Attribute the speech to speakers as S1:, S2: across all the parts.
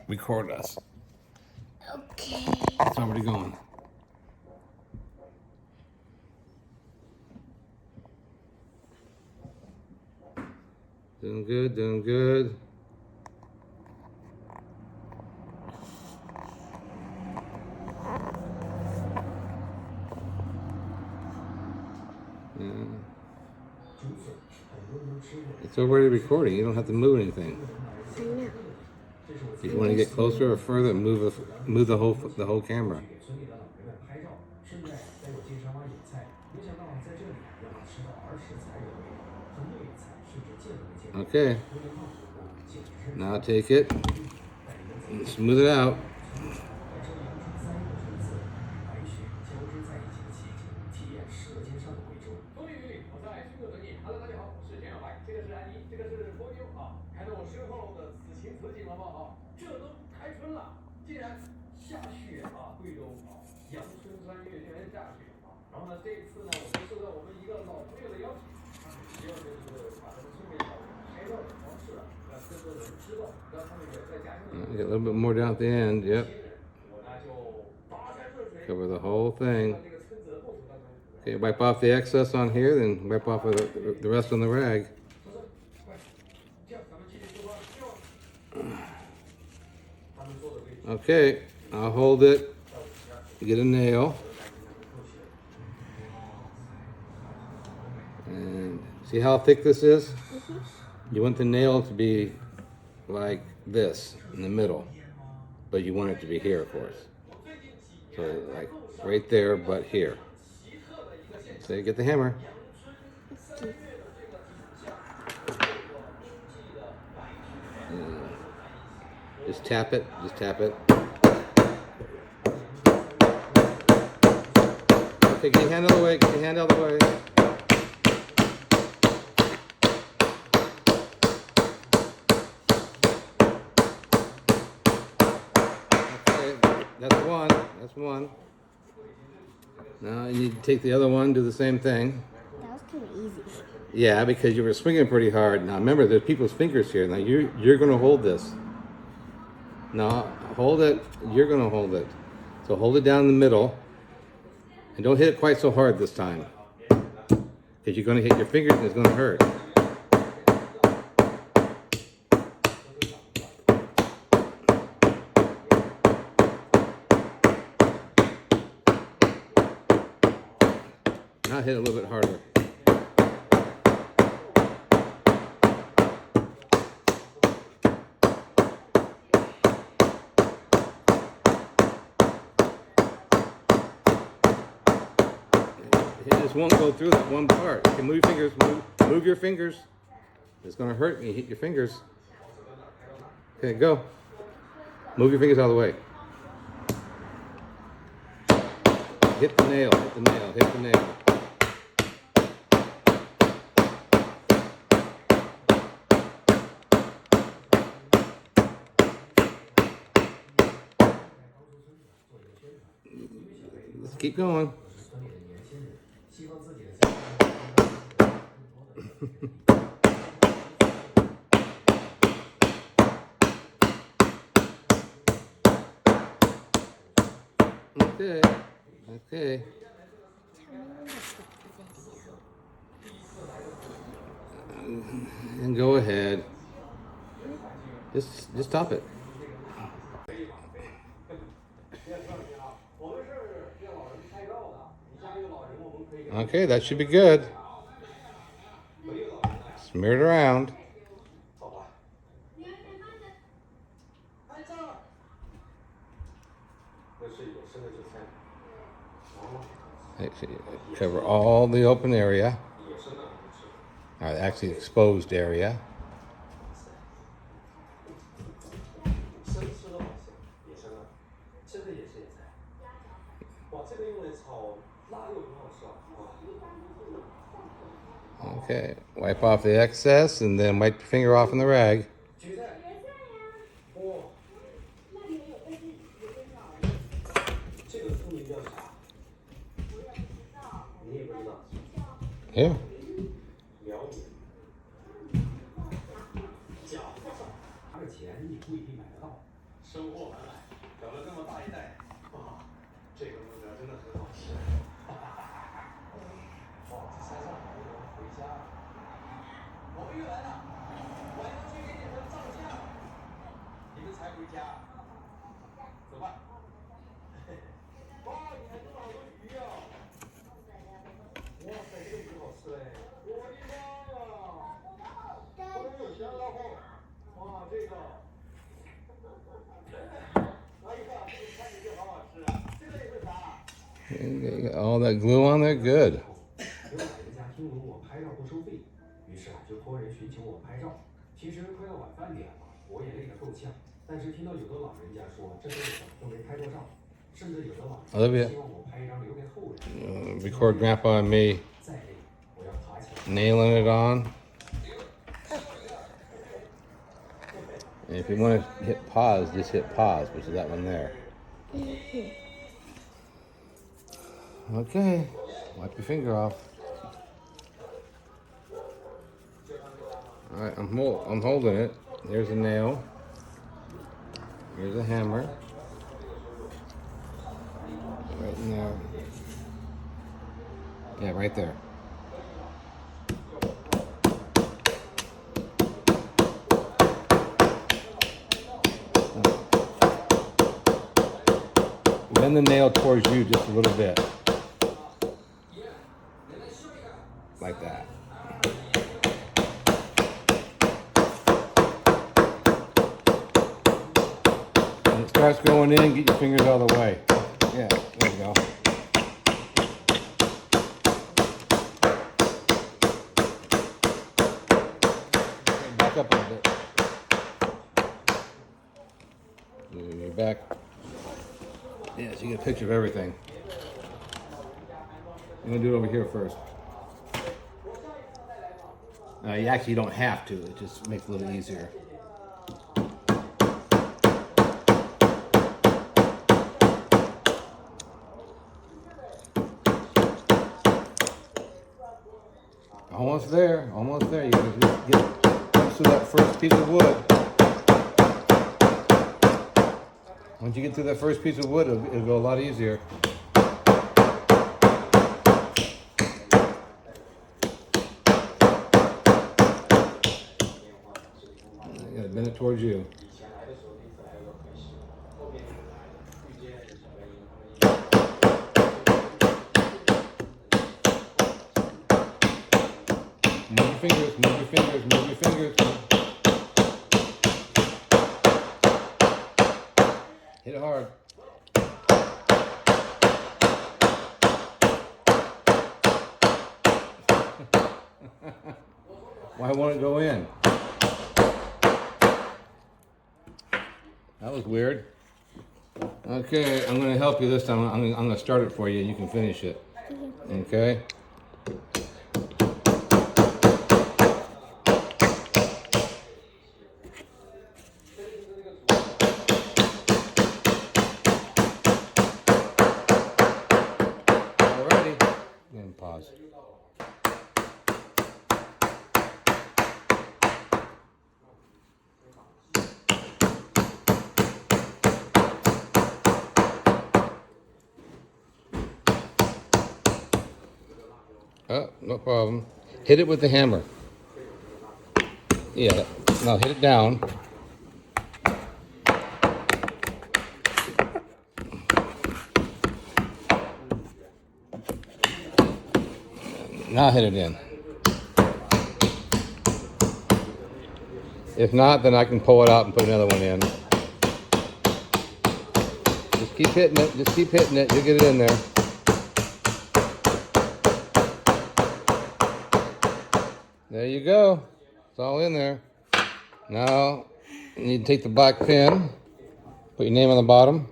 S1: record us.
S2: Okay.
S1: It's already going. Doing good, doing good. Yeah. It's already recording. You don't have to move anything.
S2: I know.
S1: If you want to get closer or further, move the whole camera. Okay. Now take it and smooth it out. Get a little bit more down at the end. Yep. Cover the whole thing. Okay, wipe off the excess on here, then wipe off the rest on the rag. Okay, I'll hold it. Get a nail. And see how thick this is?
S2: Mm-hmm.
S1: You want the nail to be like this in the middle, but you want it to be here, of course. So like right there, but here. So get the hammer. Just tap it. Just tap it. Okay, get your hand out of the way. Get your hand out of the way. That's one. That's one. Now you need to take the other one, do the same thing.
S2: That was kind of easy.
S1: Yeah, because you were swinging pretty hard. Now remember, there's people's fingers here. Now you're going to hold this. No, hold it. You're going to hold it. So hold it down in the middle. And don't hit it quite so hard this time. Because you're going to hit your fingers and it's going to hurt. Now hit it a little bit harder. It just won't go through that one part. Okay, move your fingers. Move your fingers. It's going to hurt when you hit your fingers. Okay, go. Move your fingers out of the way. Hit the nail. Hit the nail. Hit the nail. Let's keep going. Okay. Okay. And go ahead. Just stop it. Okay, that should be good. Smear it around. Cover all the open area. Actually exposed area. Okay, wipe off the excess and then wipe your finger off in the rag. Here. 收获满满，长了这么大一袋，哇，这个木条真的很好吃。哇，这山上好多人回家了。我们又来了，我要去给你们照相。你们才回家，走吧。哇，你还弄了好多鱼啊！哇塞，这个鱼好吃哎！我的妈呀！我有香辣货，哇，这个。They got all that glue on there, good.
S3: 有老人家听闻我拍照不收费，于是就托人寻求我拍照。其实快要晚饭点了，我也累得够呛。但是听到有的老人家说这辈子都没拍过照，甚至有的老人家希望我拍一张留给后人。
S1: Record Grandpa and me
S3: 再累，我要爬起来。
S1: nailing it on. And if you want to hit pause, just hit pause, which is that one there. Okay, wipe your finger off. All right, I'm holding it. There's a nail. Here's a hammer. Right in there. Yeah, right there. Bend the nail towards you just a little bit. Like that. When it starts going in, get your fingers out of the way. Yeah, there you go. Okay, back up a little bit. You're back. Yeah, so you get a picture of everything. I'm gonna do it over here first. You actually don't have to. It just makes it a little easier. Almost there. Almost there. You gotta just get close to that first piece of wood. Once you get to that first piece of wood, it'll go a lot easier. You gotta bend it towards you. Move your fingers, move your fingers, move your fingers. Hit it hard. Why won't it go in? That was weird. Okay, I'm going to help you this time. I'm going to start it for you and you can finish it. Okay? Alrighty. And pause. Oh, no problem. Hit it with the hammer. Yeah, now hit it down. Now hit it in. If not, then I can pull it out and put another one in. Just keep hitting it. Just keep hitting it. You'll get it in there. There you go. It's all in there. Now, you need to take the black pen, put your name on the bottom,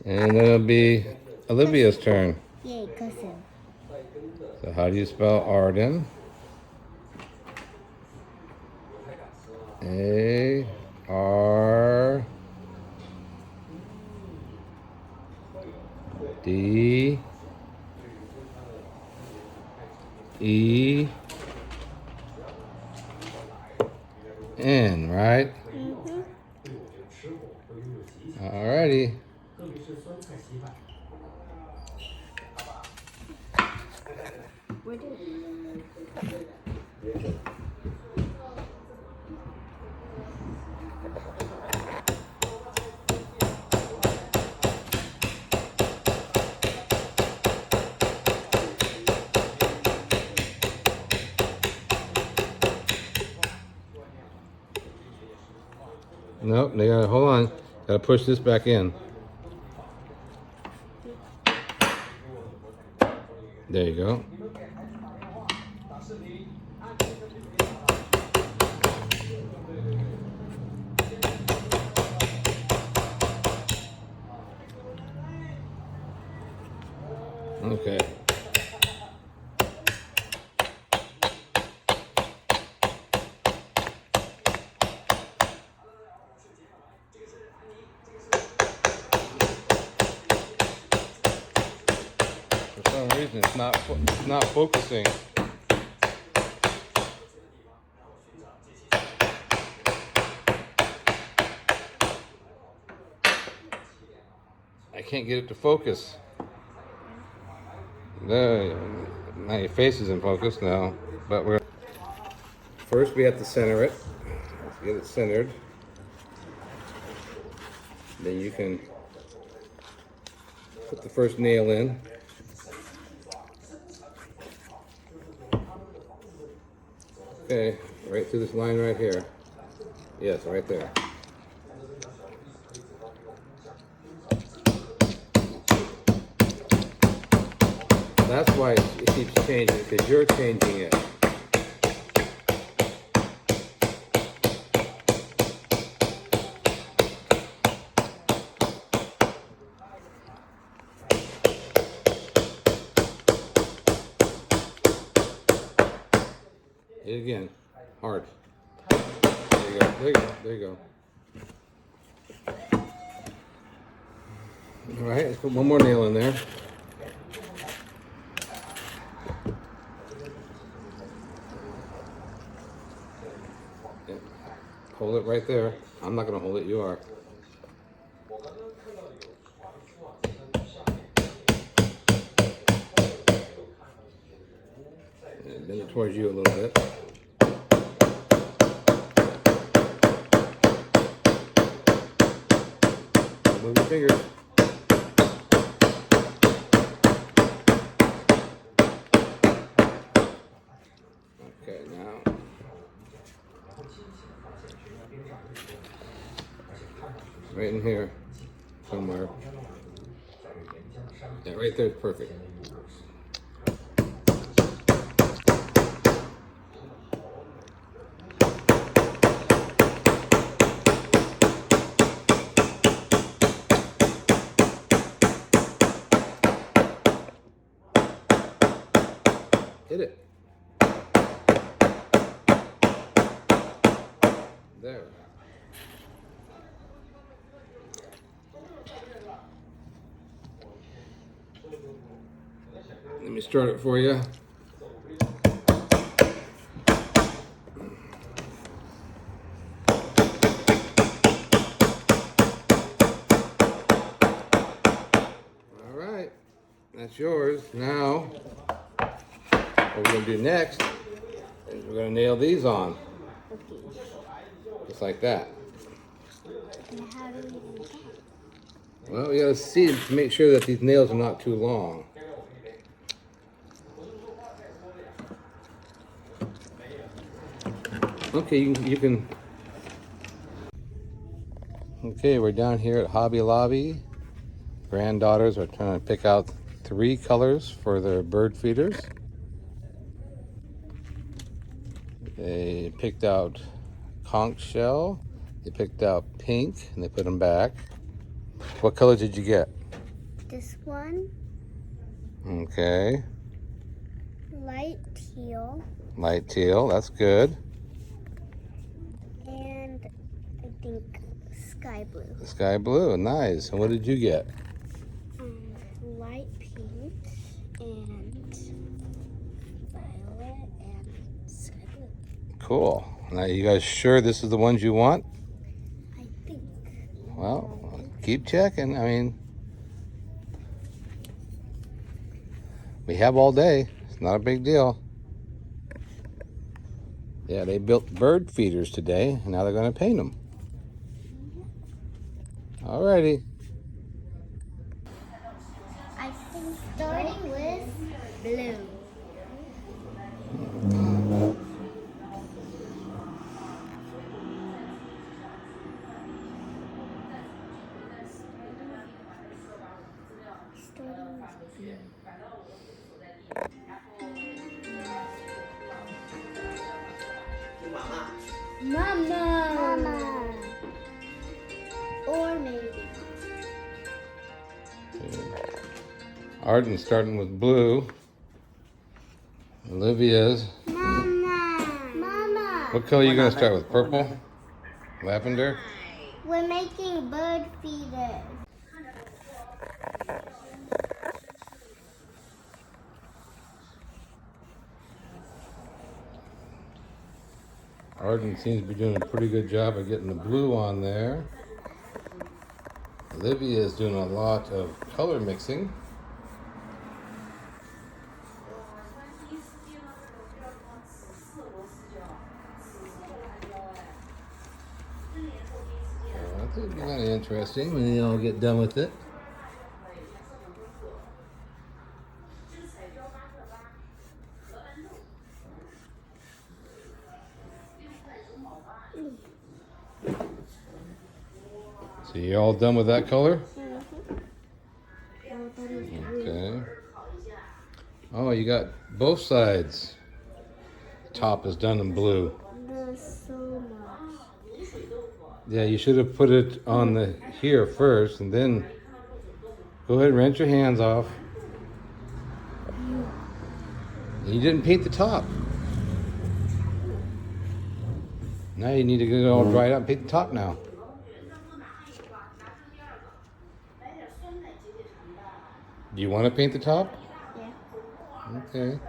S1: and then it'll be Olivia's turn.
S2: Yay, cousin.
S1: So how do you spell Arden? A R D E N, right?
S2: Mm-hmm.
S3: 会拥有极强，
S1: Alrighty.
S3: 特别是酸菜稀饭。
S2: Where did
S1: Nope, they gotta, hold on. Gotta push this back in. There you go. Okay. For some reason, it's not focusing. I can't get it to focus. There, now your face is in focus now, but we're first we have to center it. Let's get it centered. Then you can put the first nail in. Okay, right through this line right here. Yes, right there. That's why it keeps changing, because you're changing it. Hit it again, hard. There you go, there you go, there you go. All right, let's put one more nail in there. Yeah. Hold it right there. I'm not gonna hold it, you are. And bend it towards you a little bit. Move your fingers. Okay, now. Right in here, somewhere. Yeah, right there is perfect. Hit it. There. Let me start it for you. All right, that's yours. Now, what we're gonna do next is we're gonna nail these on,
S2: okay.
S1: just like that.
S2: And how do we do that?
S1: Well, we gotta see to make sure that these nails are not too long. Okay, you can. Okay, we're down here at Hobby Lobby. Granddaughters are trying to pick out 3 colors for their bird feeders. They picked out conch shell. They picked out pink, and they put them back. What color did you get?
S2: This one,
S1: Okay,
S2: light teal,
S1: light teal. That's good.
S2: and I think sky blue.
S1: Sky blue, nice. And what did you get?
S2: Light pink and violet and sky blue.
S1: Cool. Now, you guys sure this is the ones you want?
S2: I think.
S1: Well, keep checking. I mean, we have all day. It's not a big deal. Yeah, they built bird feeders today, and now they're going to paint them. Alrighty.
S2: I think starting with blue. Starting with blue. Mama. Or maybe.
S1: Arden's starting with blue. Olivia's.
S2: Mama.
S1: What color are you going to start with? Purple? Lavender?
S2: We're making bird feeders.
S1: Arden seems to be doing a pretty good job of getting the blue on there. Olivia is doing a lot of color mixing. That's going to be kind of interesting when they all get done with it. So you're all done with that color? Okay. Oh, you got both sides. Top is done in blue.
S2: There's so much.
S1: Yeah, you should have put it on the here first, and then go ahead and rinse your hands off. You didn't paint the top. Now you need to get it all dried out and paint the top now. Do you want to paint the top?
S2: Yeah.
S1: Okay.